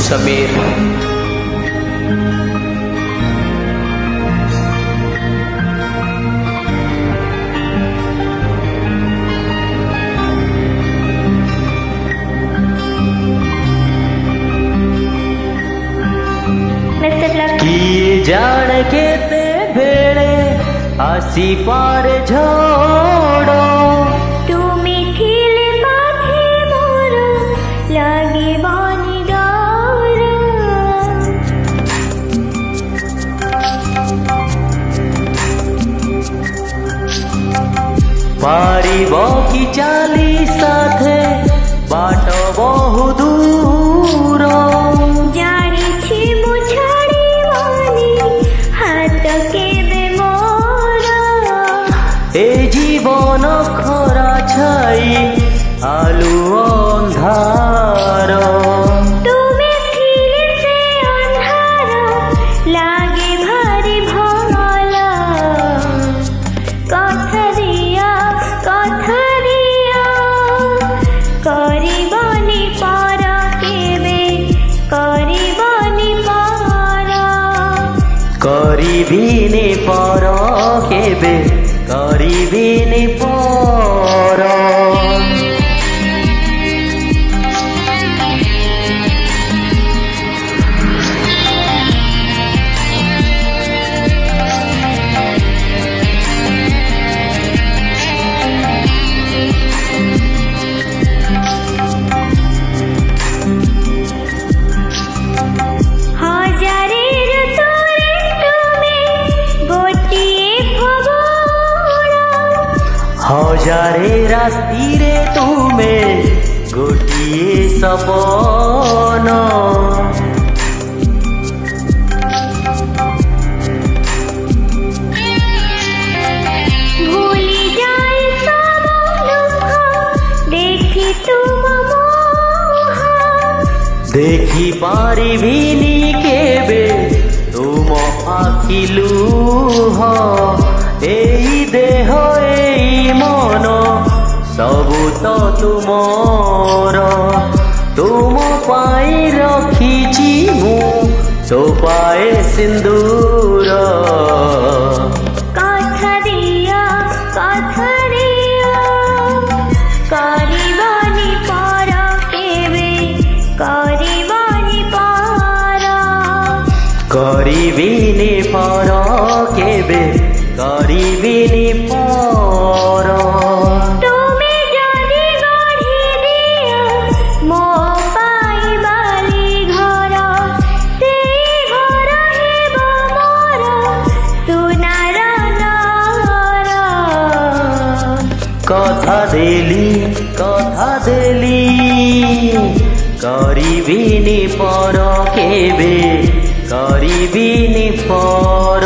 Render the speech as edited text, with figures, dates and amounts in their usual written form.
समीर। किए जान केते बेले आसी पार झड़ तुमी थिले पाखे मोर लागे बानी डर पारिब कि चाली साथे बाट बहु दूर जानिछि मु छाड़िबानी हाथ केबे मोर ए जीवन खरा छाई आलू अंधार तुमी थिले से अंधार लागे भारी भल कथा दिया करिबनी पर केबे करिबनी पर करिबिनी पर केबे करिबिनी पर हजारे रास्तिरे तुमे गोटिए सपन भूली जाए सब दुख देखी तुम मोह देखी पारिबिनी केबे तुम आखि लुह एई देह एई मन सबु तो तुमर तुम पाई रखिछि मु तो पाए सिंदूर कथा दिया करिबनी पर केबे करिबनी पर करिबिनी पर केबे करिबिनी पर तुमी जदि गढ़ी दिया मो पाई बाली घर सेई घर हेब मोर सुनार नगर कथा देली करिबिनी पर केबे करिबिनी पर।